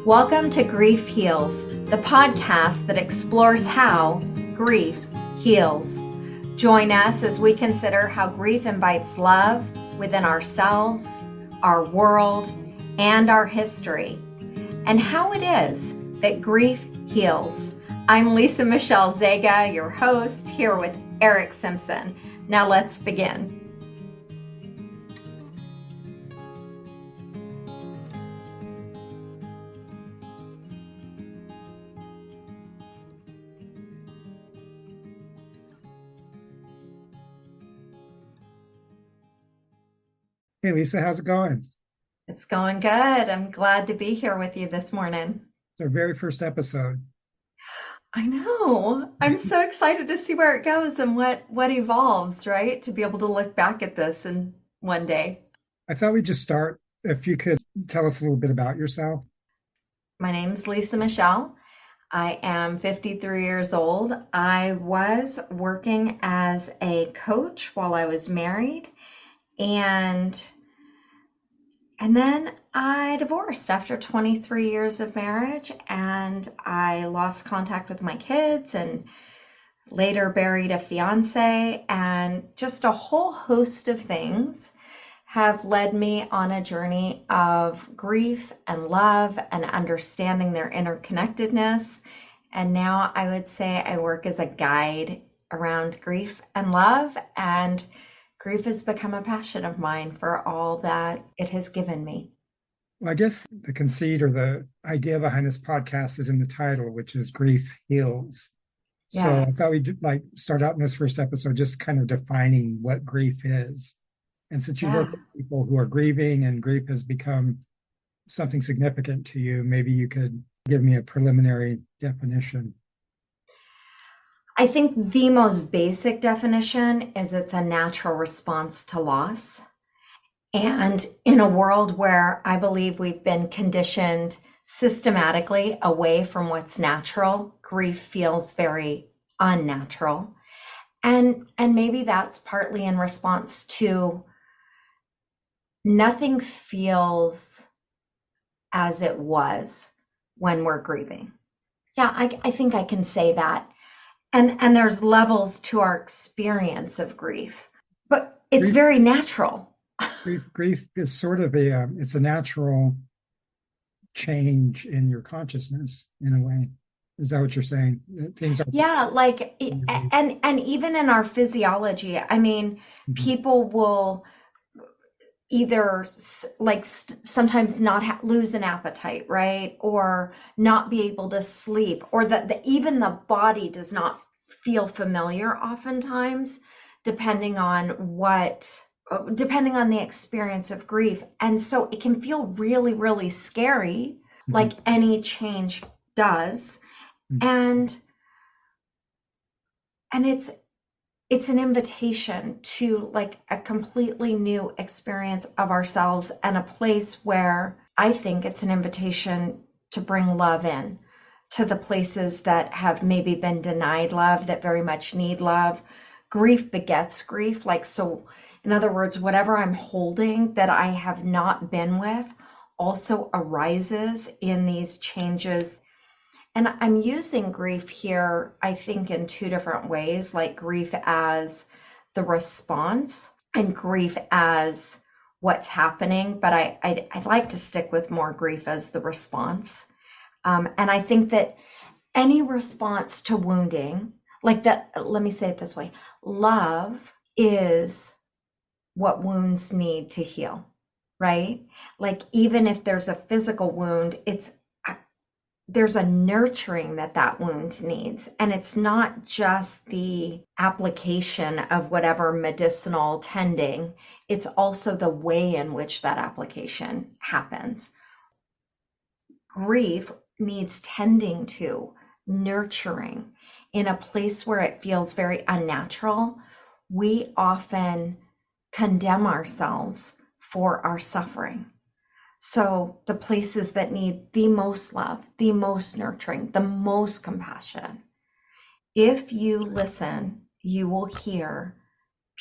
Welcome to Grief Heals, the podcast that explores how grief heals. Join us as we consider how grief invites love within ourselves, our world, and our history, and how it is that grief heals. I'm Lisa Michelle Zega, your host, here with Eric Simpson. Now let's begin. Hey Lisa, how's it going? It's going good. I'm glad to be here with you this morning. It's our very first episode. I know. I'm so excited to see where it goes and what evolves, right? To be able to look back at this and one day. I thought we'd just start if you could tell us a little bit about yourself. My name's Lisa Michelle. I am 53 years old. I was working as a coach while I was married, and then I divorced after 23 years of marriage, and I lost contact with my kids and later buried a fiance, and just a whole host of things have led me on a journey of grief and love and understanding their interconnectedness. And now I would say I work as a guide around grief and love, and grief has become a passion of mine for all that it has given me. Well, I guess the conceit or the idea behind this podcast is in the title, which is Grief Heals. So Yeah. I thought we'd start out in this first episode just kind of defining what grief is. And since you work Yeah. with people who are grieving and grief has become something significant to you, maybe you could give me a preliminary definition. I think the most basic definition is it's a natural response to loss. And in a world where I believe we've been conditioned systematically away from what's natural, grief feels very unnatural. And maybe that's partly in response to nothing feels as it was when we're grieving. Yeah, I think I can say that. And there's levels to our experience of grief, but it's Grief, very natural. grief is sort of it's a natural change in your consciousness in a way. Is that what you're saying? Things are. Yeah, like and even in our physiology, I mean, Mhm. people will either sometimes not lose an appetite, right? Or not be able to sleep, or that even the body does not feel familiar oftentimes, depending on depending on the experience of grief. And so it can feel really, really scary, like Mhm. any change does. And and it's an invitation to like a completely new experience of ourselves, and a place where I think it's an invitation to bring love in to the places that have maybe been denied love, that very much need love. Grief begets grief. Like, so in other words, whatever I'm holding that I have not been with also arises in these changes. And I'm using grief here, I think, in two different ways, like grief as the response and grief as what's happening. But I'd like to stick with more grief as the response. And I think that any response to wounding, like that, let me say it this way, love is what wounds need to heal, right? Like, even if there's a physical wound, there's a nurturing that wound needs. And it's not just the application of whatever medicinal tending, it's also the way in which that application happens. Grief needs tending to, nurturing in a place where it feels very unnatural. We often condemn ourselves for our suffering. So the places that need the most love, the most nurturing, the most compassion, if you listen, you will hear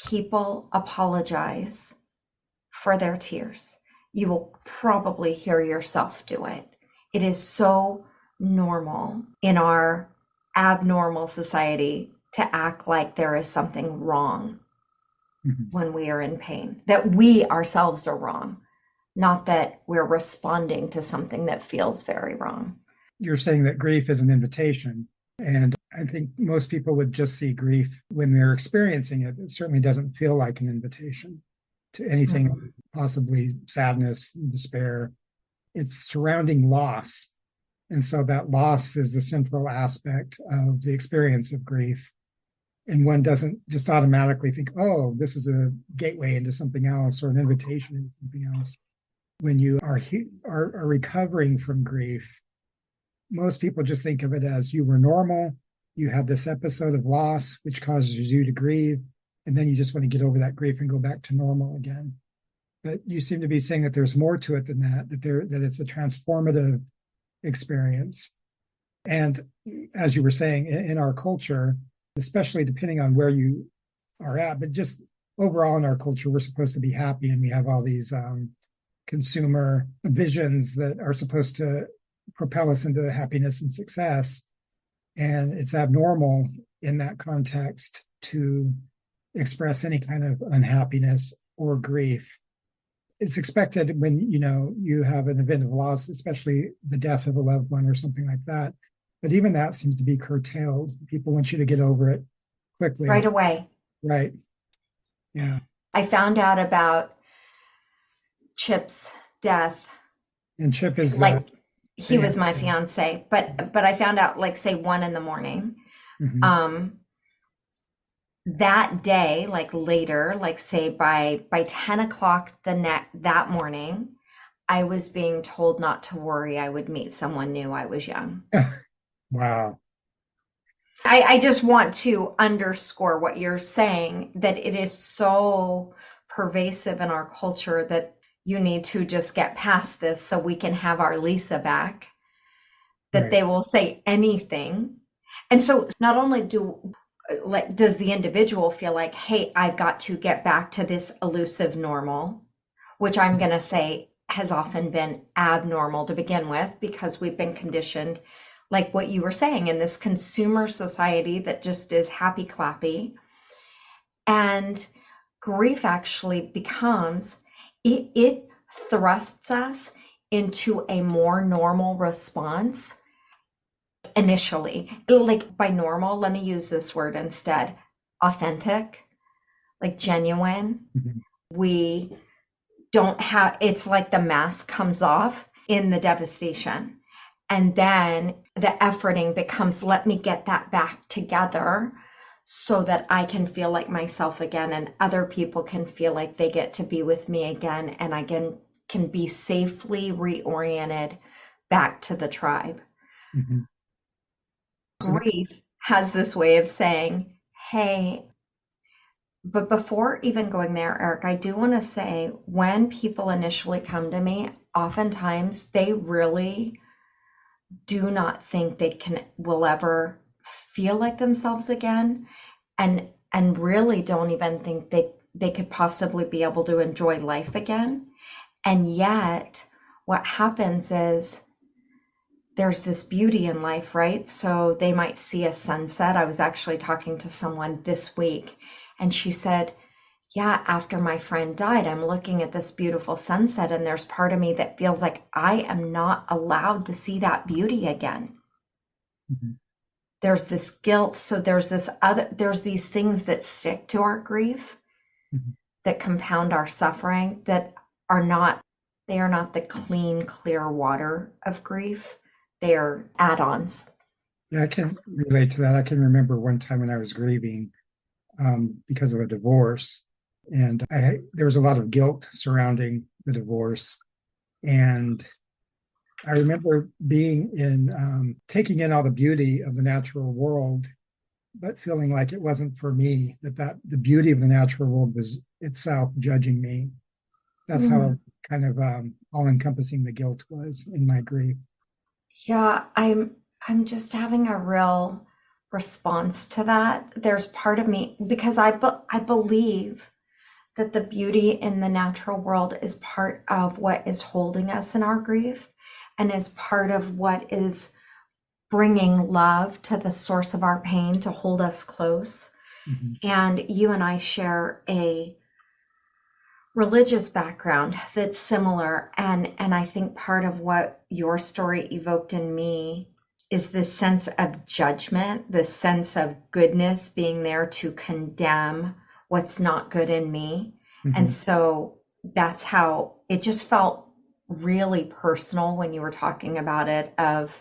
people apologize for their tears. You will probably hear yourself do it. It is so normal in our abnormal society to act like there is something wrong Mhm. when we are in pain, that we ourselves are wrong, not that we're responding to something that feels very wrong. You're saying that grief is an invitation. And I think most people would just see grief when they're experiencing it. It certainly doesn't feel like an invitation to anything, Mhm. possibly sadness, despair. It's surrounding loss. And so that loss is the central aspect of the experience of grief. And one doesn't just automatically think, oh, this is a gateway into something else or an invitation into something else. When you are recovering from grief, most people just think of it as you were normal, you had this episode of loss, which causes you to grieve, and then you just want to get over that grief and go back to normal again. But you seem to be saying that there's more to it than that, that it's a transformative experience. And as you were saying, in our culture, especially depending on where you are at, but just overall in our culture, we're supposed to be happy, and we have all these consumer visions that are supposed to propel us into happiness and success. And it's abnormal in that context to express any kind of unhappiness or grief. It's expected when you have an event of loss, especially the death of a loved one or something like that. But even that seems to be curtailed. People want you to get over it quickly. Right away. Right. Yeah. I found out about Chip's death, And Chip is the like he was my fiance. fiance, but I found out like say 1 in the morning. Mm-hmm. Um, that day, like later, like say by 10 o'clock that morning, I was being told not to worry. I would meet someone new. I was young. Wow. I just want to underscore what you're saying, that it is so pervasive in our culture that you need to just get past this so we can have our Lisa back, that Right. they will say anything. And so not only does the individual feel like, hey, I've got to get back to this elusive normal, which I'm going to say has often been abnormal to begin with because we've been conditioned, like what you were saying, in this consumer society that just is happy clappy. And grief actually becomes, it thrusts us into a more normal response initially. Like by normal, let me use this word instead, authentic, like genuine. Mhm. We don't have, it's like the mask comes off in the devastation. And then the efforting becomes, let me get that back together so that I can feel like myself again and other people can feel like they get to be with me again and I can be safely reoriented back to the tribe. Mhm. So that, Grief has this way of saying, hey, but before even going there, Eric, I do want to say when people initially come to me, oftentimes they really do not think they will ever feel like themselves again, and really don't even think they could possibly be able to enjoy life again. And yet what happens is there's this beauty in life, right? So they might see a sunset. I was actually talking to someone this week and she said, yeah, after my friend died, I'm looking at this beautiful sunset, and there's part of me that feels like I am not allowed to see that beauty again. mhm. There's this guilt. So there's these things that stick to our grief, Mhm. that compound our suffering, that are not, they are not the clean, clear water of grief. They are add ons. Yeah, I can relate to that. I can remember one time when I was grieving because of a divorce, and there was a lot of guilt surrounding the divorce. And I remember being in taking in all the beauty of the natural world, but feeling like it wasn't for me. That the beauty of the natural world was itself judging me. That's how Mm. kind of all encompassing the guilt was in my grief. Yeah, I'm just having a real response to that. There's part of me because I believe that the beauty in the natural world is part of what is holding us in our grief. and is part of what is bringing love to the source of our pain to hold us close. Mm-hmm. And you and I share a religious background that's similar. And I think part of what your story evoked in me is this sense of judgment, this sense of goodness being there to condemn what's not good in me. Mm-hmm. And so that's how it just felt really personal when you were talking about it of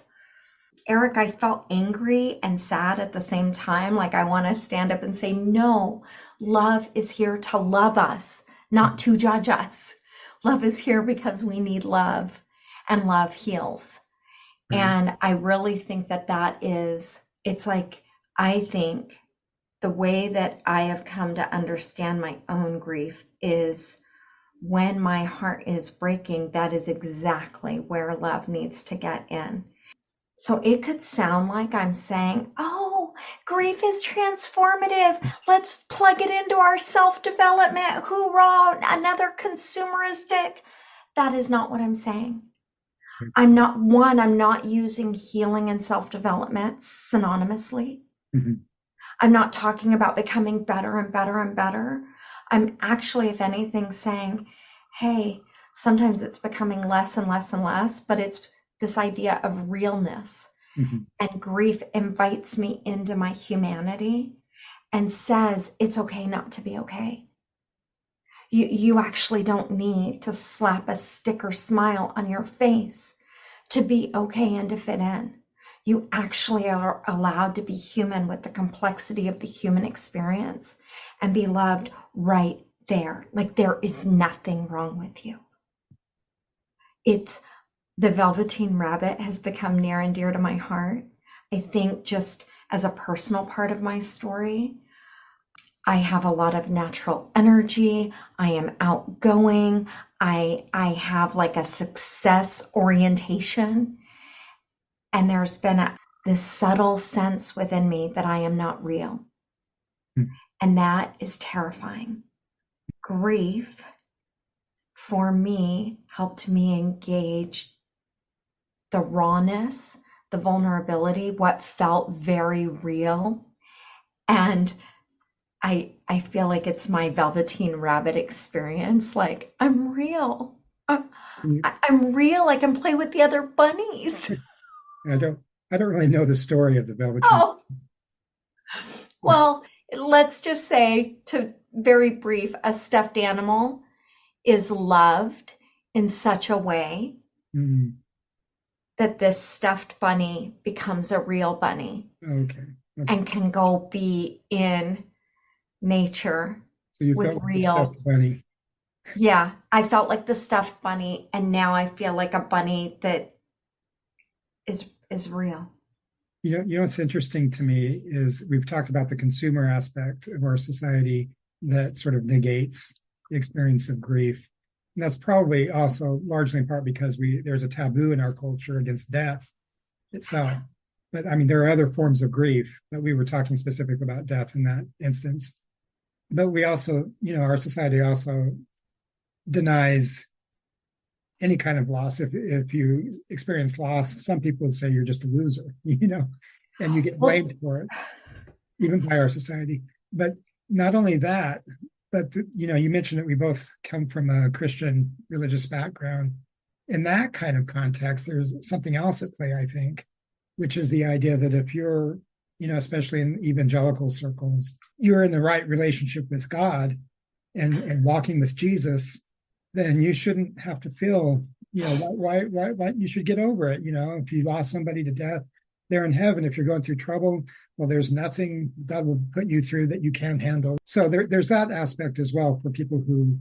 Eric, I felt angry and sad at the same time. Like I want to stand up and say, no, love is here to love us, not to judge us. Love is here because we need love, and love heals. Right. And I really think that it's like, I think the way that I have come to understand my own grief is when my heart is breaking, that is exactly where love needs to get in. So it could sound like I'm saying, oh, grief is transformative. Let's plug it into our self-development. Hoorah, another consumeristic. That is not what I'm saying. I'm not using healing and self-development synonymously. Mm-hmm. I'm not talking about becoming better and better and better. I'm actually, if anything, saying, hey, sometimes it's becoming less and less and less, but it's this idea of realness. Mm-hmm. And grief invites me into my humanity and says it's okay not to be okay. You actually don't need to slap a sticker smile on your face to be okay and to fit in. You actually are allowed to be human with the complexity of the human experience and be loved right there. Like there is nothing wrong with you. It's the Velveteen Rabbit has become near and dear to my heart. I think just as a personal part of my story, I have a lot of natural energy. I am outgoing. I have like a success orientation. And there's been this subtle sense within me that I am not real. Mm-hmm. And that is terrifying. Grief, for me, helped me engage the rawness, the vulnerability, what felt very real. And I feel like it's my Velveteen Rabbit experience. Like I'm real. I'm real. I can play with the other bunnies. I don't I don't really know the story of the Velveteen. Oh, well, let's just say, to very brief, a stuffed animal is loved in such a way Mm, that this stuffed bunny becomes a real bunny okay. Okay. and can go be in nature So you with felt like the real. stuffed bunny. Yeah, I felt like the stuffed bunny, and now I feel like a bunny that is real. You know what's interesting to me is we've talked about the consumer aspect of our society that sort of negates the experience of grief. And that's probably also largely in part because there's a taboo in our culture against death itself. But I mean, there are other forms of grief, but we were talking specifically about death in that instance. But we also, our society also denies any kind of loss. If you experience loss, some people would say you're just a loser, and you get Well, blamed for it, even by our society. But not only that, but you mentioned that we both come from a Christian religious background. In that kind of context, there's something else at play, I think, which is the idea that if you're, especially in evangelical circles, you're in the right relationship with God and walking with Jesus, then you shouldn't have to feel, why you should get over it. If you lost somebody to death, they're in heaven. If you're going through trouble, well, there's nothing God will put you through that you can't handle. So there's that aspect as well for people who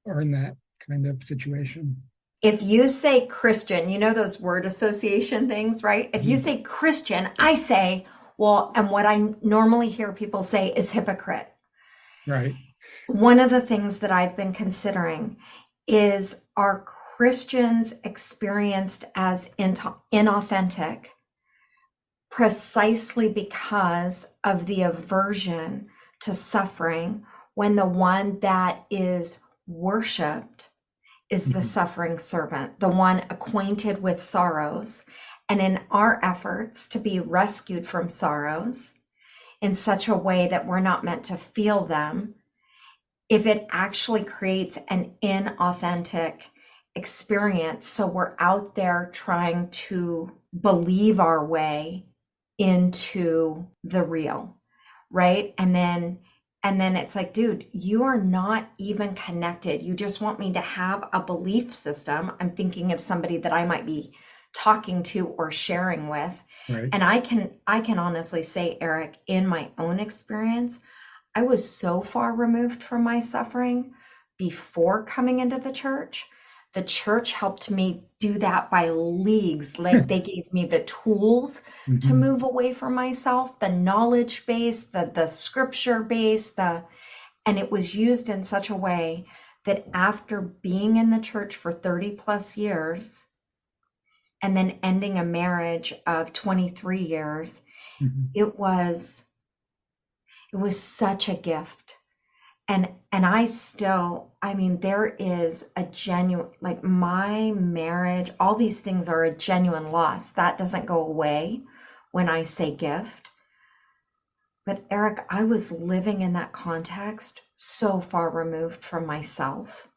are in that kind of situation. if you say Christian, you know those word association things, right? If you say Christian, I say, well, and what I normally hear people say is hypocrite. Right. One of the things that I've been considering is, are Christians experienced as inauthentic precisely because of the aversion to suffering when the one that is worshiped is the Mhm. suffering servant, the one acquainted with sorrows. And in our efforts to be rescued from sorrows in such a way that we're not meant to feel them, if it actually creates an inauthentic experience, so we're out there trying to believe our way into the real, right? And then it's like, dude, you are not even connected. You just want me to have a belief system. I'm thinking of somebody that I might be talking to or sharing with. Right. And I can honestly say, Eric, in my own experience, I was so far removed from my suffering before coming into the church. The church helped me do that by leagues. Like they gave me the tools to Mhm. move away from myself, the knowledge base, the scripture base, and it was used in such a way that after being in the church for 30 plus years and then ending a marriage of 23 years, Mhm. it was it was such a gift. And I still, I mean, there is a genuine, like my marriage, all these things are a genuine loss. That doesn't go away when I say gift. But Eric, I was living in that context so far removed from myself.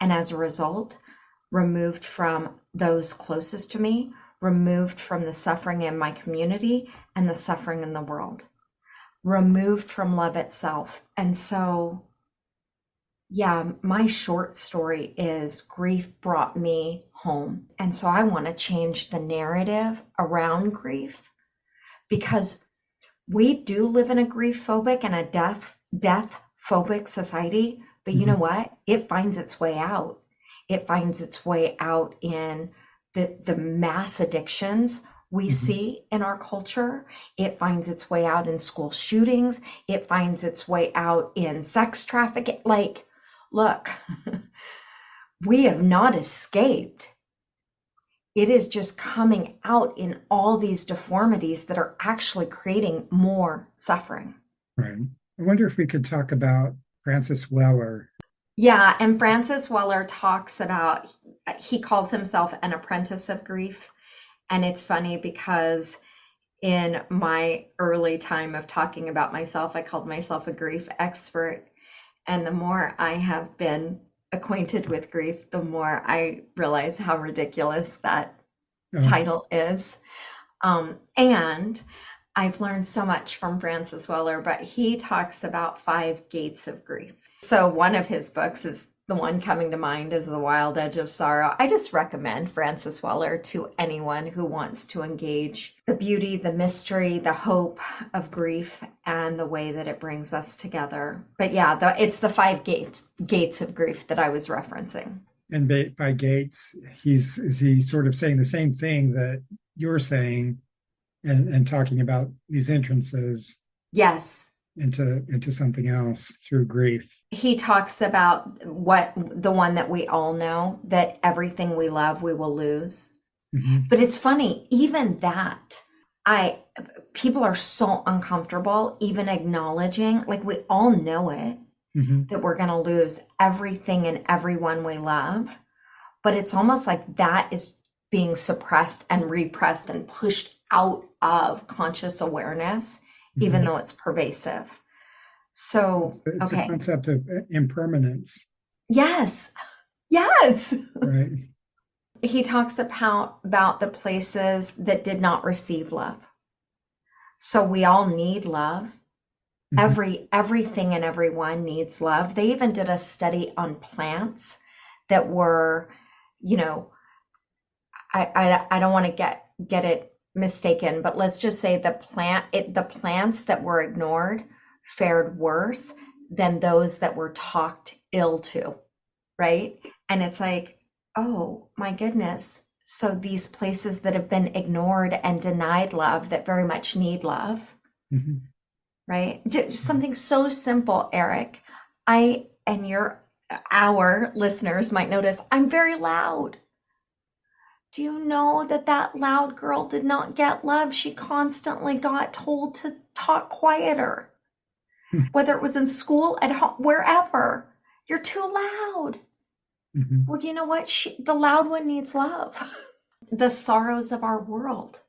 And as a result, removed from those closest to me, removed from the suffering in my community and the suffering in the world, removed from love itself. And so, yeah, my short story is grief brought me home. And so I want to change the narrative around grief because we do live in a grief phobic and a death phobic society, but you know Mhm. what? It finds its way out. It finds its way out in the mass addictions we Mhm. see in our culture. It finds its way out in school shootings. It finds its way out in sex trafficking. Like, look, we have not escaped. It is just coming out in all these deformities that are actually creating more suffering. Right. I wonder if we could talk about Francis Weller. Yeah, and Francis Weller talks about, he calls himself an apprentice of grief. And it's funny because in my early time of talking about myself, I called myself a grief expert. And the more I have been acquainted with grief, the more I realize how ridiculous that Oh, title is. And I've learned so much from Francis Weller, but he talks about 5 gates of grief. So one of his books is the one coming to mind is The Wild Edge of Sorrow. I just recommend Francis Weller to anyone who wants to engage the beauty, the mystery, the hope of grief and the way that it brings us together. But yeah, it's the 5 gates of grief that I was referencing. and by Gates, is he sort of saying the same thing that you're saying, and talking about these entrances Yes, into something else through grief. he talks about what the one that we all know, that everything we love we will lose. Hmm. But it's funny, even that, I people are so uncomfortable even acknowledging, like we all know it, Hmm. that we're going to lose everything and everyone we love, but it's almost like that is being suppressed and repressed and pushed out of conscious awareness, even Hmm. though it's pervasive. So, It's a okay. concept of impermanence, Yes. Yes. right? He talks about the places that did not receive love. So we all need love. Hmm. Everything and everyone needs love. They even did a study on plants that were, you know, I don't want to get it mistaken, but let's just say the plants that were ignored fared worse than those that were talked ill to, right? And it's like, oh my goodness. So these places that have been ignored and denied love that very much need love, Hmm. right? Just something so simple, Eric. I and our listeners might notice I'm very loud. Do you know that that loud girl did not get love? She constantly got told to talk quieter, whether it was in school, at home, wherever. You're too loud. Hmm. Well, you know what? The loud one needs love. The sorrows of our world.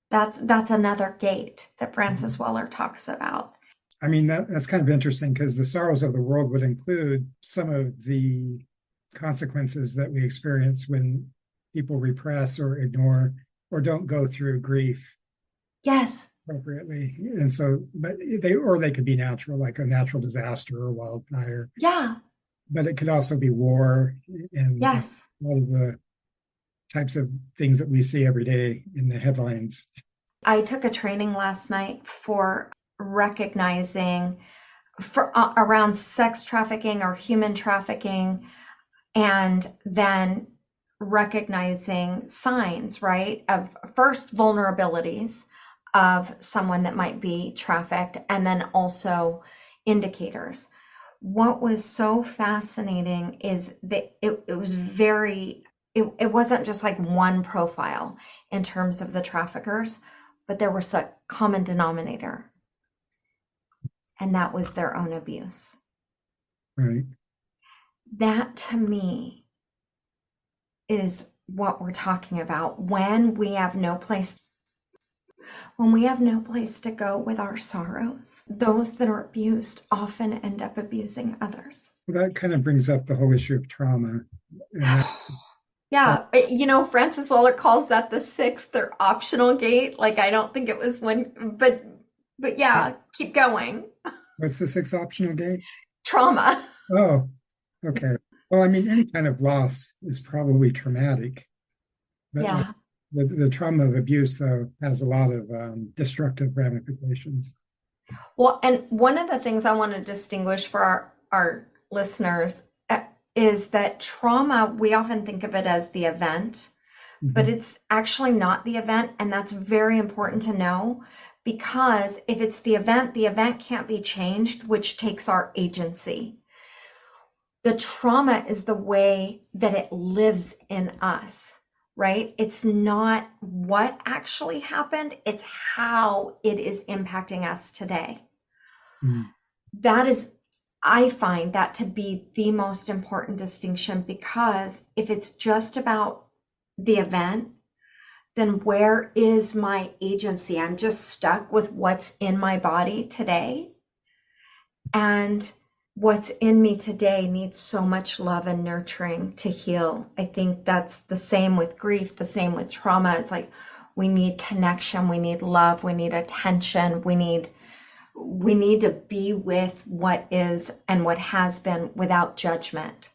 That's another gate that Francis Weller talks about. I mean, that's kind of interesting because the sorrows of the world would include some of the consequences that we experience when people repress or ignore or don't go through grief Yes. appropriately. And so, but they could be natural, like a natural disaster or wildfire, Yeah. but it could also be war and Yes. all of the types of things that we see every day in the headlines. I took a training last night for recognizing around sex trafficking or human trafficking, and then recognizing signs, right, of first vulnerabilities of someone that might be trafficked, and then also indicators. What was so fascinating is that it was it wasn't just like one profile in terms of the traffickers, but there was a common denominator, and that was their own abuse. Right. That to me is what we're talking about when we have no place to go with our sorrows. Those that are abused often end up abusing others. Well, that kind of brings up the whole issue of trauma. And that, Yeah, Francis Weller calls that the sixth or optional gate. Like I don't think it was one, but yeah, keep going. what's the sixth optional gate? Trauma. Oh, okay. Well, I mean, any kind of loss is probably traumatic, but Yeah. the trauma of abuse, though, has a lot of destructive ramifications. Well, and one of the things I want to distinguish for our listeners is that trauma, we often think of it as the event, but Hmm. it's actually not the event. And that's very important to know because if it's the event can't be changed, which takes our agency. The trauma is the way that it lives in us, right? It's not what actually happened, it's how it is impacting us today. Mm. That is, I find that to be the most important distinction because if it's just about the event, then where is my agency? I'm just stuck with what's in my body today. And what's in me today needs so much love and nurturing to heal. I think that's the same with grief, the same with trauma. It's like we need connection, we need love, we need attention, we need to be with what is and what has been without judgment,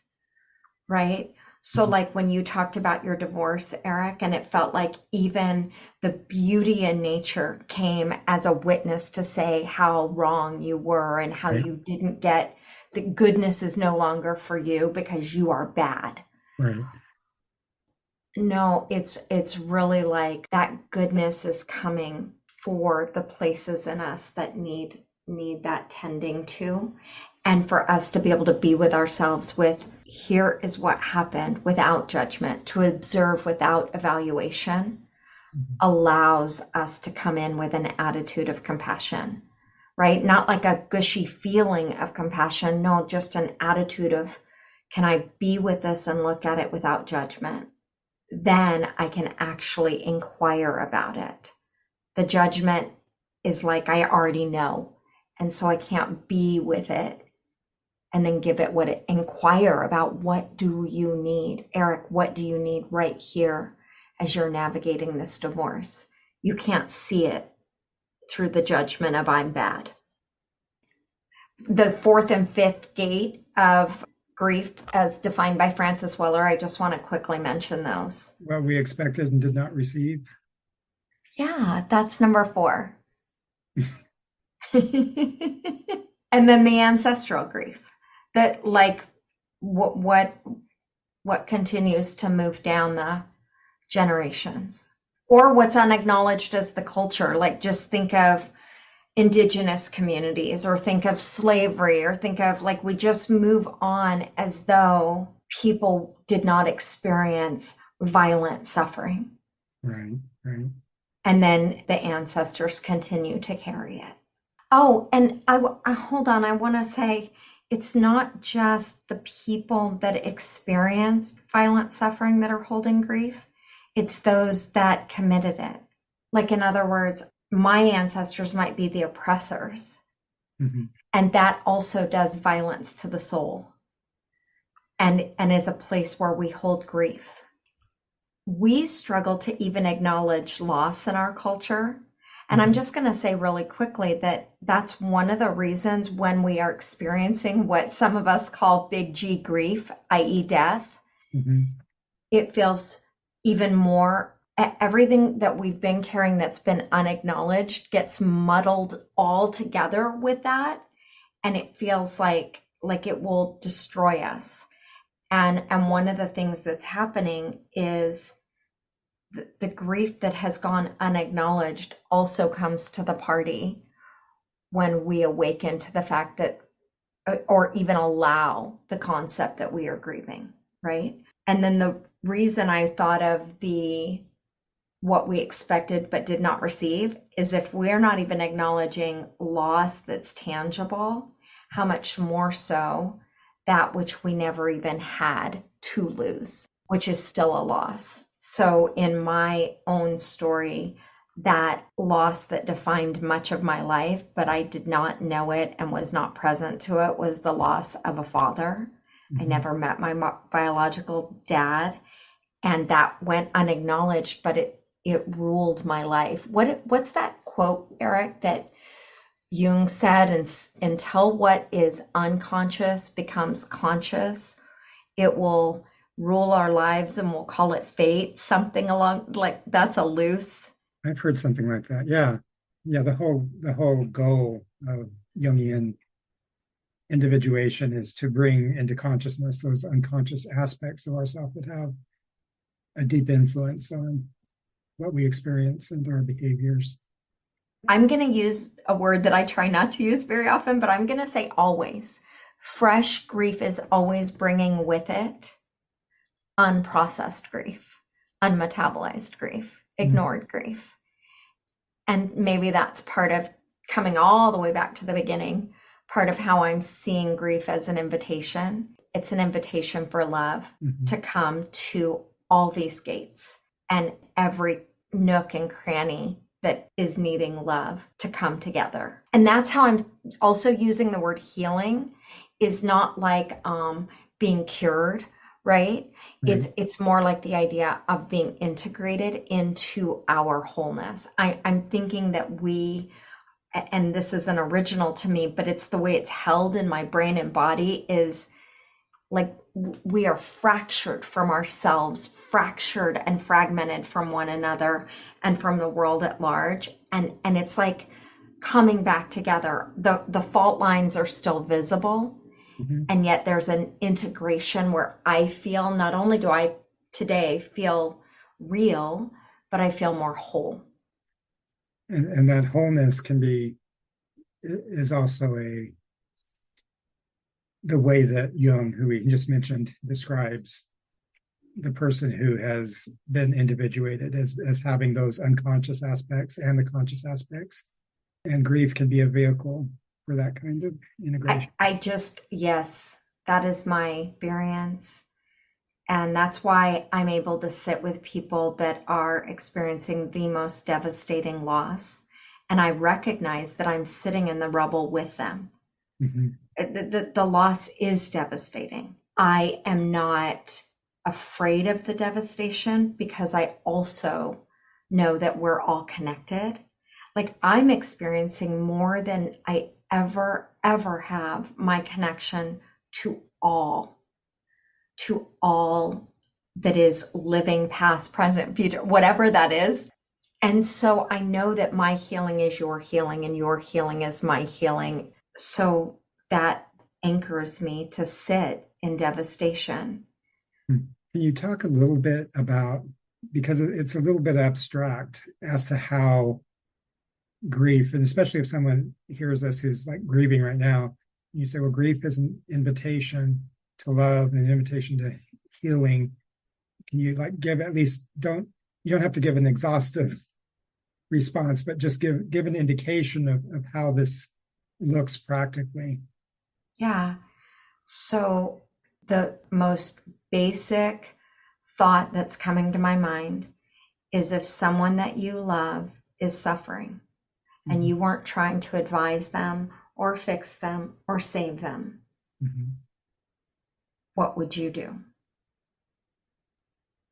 right? So, like when you talked about your divorce, Eric, and it felt like even the beauty in nature came as a witness to say how wrong you were and how Right, you didn't get the goodness is no longer for you because you are bad. right. No, it's really like that goodness is coming for the places in us that need that tending to, and for us to be able to be with ourselves with here is what happened without judgment, to observe without evaluation Mhm. allows us to come in with an attitude of compassion, right? Not like a gushy feeling of compassion, no, just an attitude of can I be with this and look at it without judgment? Then I can actually inquire about it. The judgment is like I already know, and so I can't be with it and then give it what it inquire about. What do you need, Eric? What do you need right here as you're navigating this divorce? You can't see it through the judgment of I'm bad. The fourth and fifth gate of grief as defined by Francis Weller, I just want to quickly mention those. What we expected and did not receive. Yeah, that's number four. And then the ancestral grief that like what what what continues to move down the generations, or what's unacknowledged as the culture. Like just think of indigenous communities, or think of slavery, or think of like we just move on as though people did not experience violent suffering, Right, right. and then the ancestors continue to carry it. Oh, and I hold on. I want to say it's not just the people that experience violent suffering that are holding grief, it's those that committed it. Like, in other words, my ancestors might be the oppressors, Mm-hmm. and that also does violence to the soul and is a place where we hold grief. We struggle to even acknowledge loss in our culture. And I'm Mm-hmm. just going to say really quickly that that's one of the reasons when we are experiencing what some of us call big G grief, i.e., death, Mm-hmm. it feels even more. Everything that we've been carrying that's been unacknowledged gets muddled all together with that. And it feels like it will destroy us. And one of the things that's happening is the grief that has gone unacknowledged also comes to the party when we awaken to the fact that, or even allow the concept that we are grieving, right? And then the reason I thought of the what we expected but did not receive is if we're not even acknowledging loss that's tangible, how much more so that which we never even had to lose, which is still a loss. So, in my own story, that loss that defined much of my life, but I did not know it and was not present to it, was the loss of a father. I Mm-hmm. never met my biological dad, and that went unacknowledged, but it ruled my life. What's that quote, Eric, that Jung said? And until what is unconscious becomes conscious, it will rule our lives, and we'll call it fate. Something along like that's a loose. I've heard something like that. Yeah. Yeah. The whole goal of Jungian individuation is to bring into consciousness those unconscious aspects of ourself that have a deep influence on what we experience and our behaviors. I'm going to use a word that I try not to use very often, but I'm going to say always. Fresh grief is always bringing with it unprocessed grief, unmetabolized grief, Mm-hmm. ignored grief. And maybe that's part of coming all the way back to the beginning, part of how I'm seeing grief as an invitation. It's an invitation for love Mm-hmm. to come to all these gates and every nook and cranny that is needing love to come together. And that's how I'm also using the word healing, is not like being cured, right? Right. It's more like the idea of being integrated into our wholeness. I'm thinking that and this isn't original to me, but it's the way it's held in my brain and body, is like we are fractured from ourselves, fractured and fragmented from one another and from the world at large. And it's like coming back together. The fault lines are still visible, Mm-hmm. and yet there's an integration where I feel, not only do I today feel real, but I feel more whole. And that wholeness can be is also the way that Jung, who we just mentioned, describes the person who has been individuated as having those unconscious aspects and the conscious aspects. And grief can be a vehicle for that kind of integration. I just, yes, that is my experience. And that's why I'm able to sit with people that are experiencing the most devastating loss. And I recognize that I'm sitting in the rubble with them. Mm-hmm. The loss is devastating. I am not afraid of the devastation because I also know that we're all connected. Like, I'm experiencing more than I ever have my connection to all, to all that is living, past, present, future, whatever that is. And so I know that my healing is your healing and your healing is my healing. So that anchors me to sit in devastation. Can you talk a little bit about, because it's a little bit abstract as to how grief, and especially if someone hears this who's like grieving right now, you say, well, grief is an invitation to love and an invitation to healing. Can you like give at least, you don't have to give an exhaustive response, but just give an indication of how this looks practically? Yeah. So the most basic thought that's coming to my mind is if someone that you love is suffering and Mm-hmm. you weren't trying to advise them or fix them or save them, Mm-hmm. what would you do?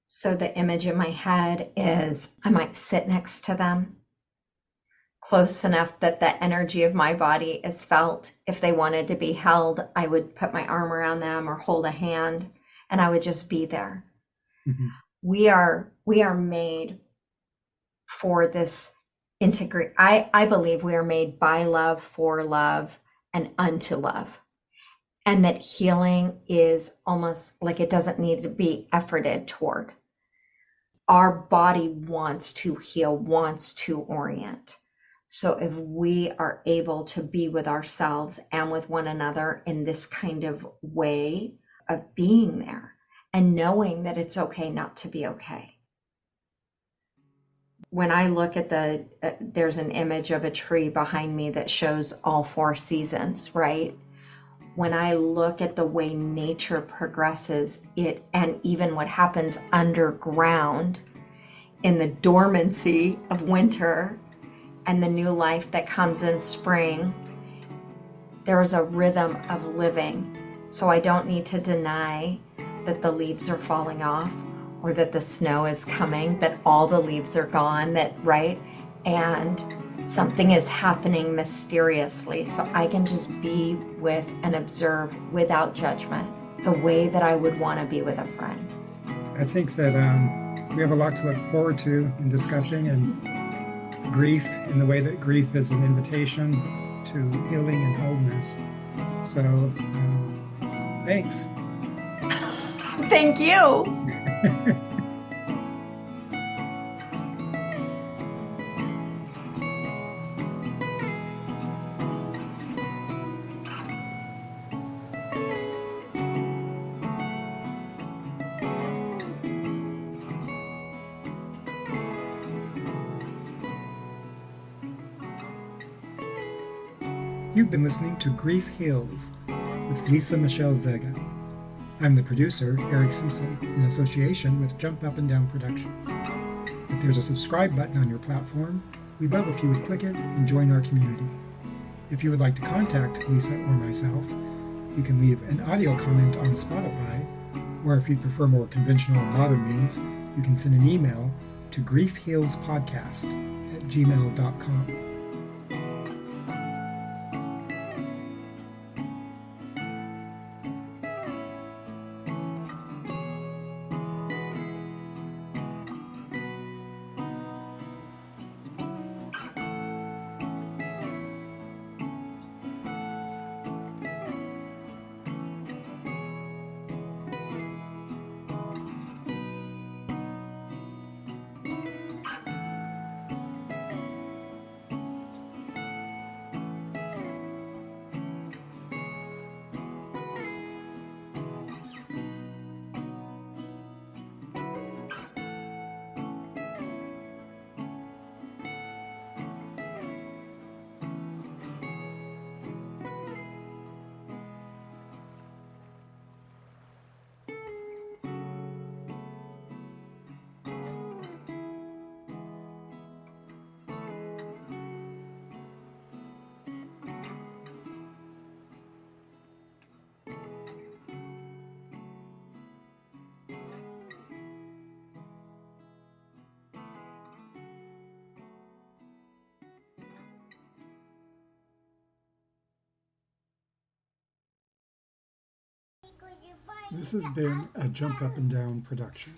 So the image in my head is I might sit next to them close enough that the energy of my body is felt. If they wanted to be held, I would put my arm around them or hold a hand, and I would just be there. Mm-hmm. We are made for this integrate. I believe we are made by love, for love, and unto love. And that healing is almost like it doesn't need to be efforted toward. Our body wants to heal, wants to orient. So if we are able to be with ourselves and with one another in this kind of way of being there and knowing that it's okay not to be okay. When I look at there's an image of a tree behind me that shows all four seasons, right? When I look at the way nature progresses, it and even what happens underground in the dormancy of winter and the new life that comes in spring, there's a rhythm of living. So I don't need to deny that the leaves are falling off or that the snow is coming, that all the leaves are gone, that, right? And something is happening mysteriously. So I can just be with and observe without judgment, the way that I would want to be with a friend. I think that we have a lot to look forward to in discussing, and grief in the way that grief is an invitation to healing and wholeness. So thanks. Thank you. You've been listening to Grief Heals with Lisa Michelle Zega. I'm the producer, Eric Simpson, in association with Jump Up and Down Productions. If there's a subscribe button on your platform, we'd love if you would click it and join our community. If you would like to contact Lisa or myself, you can leave an audio comment on Spotify, or if you'd prefer more conventional and modern means, you can send an email to griefhealspodcast@gmail.com. This has been a Jump Up and Down production.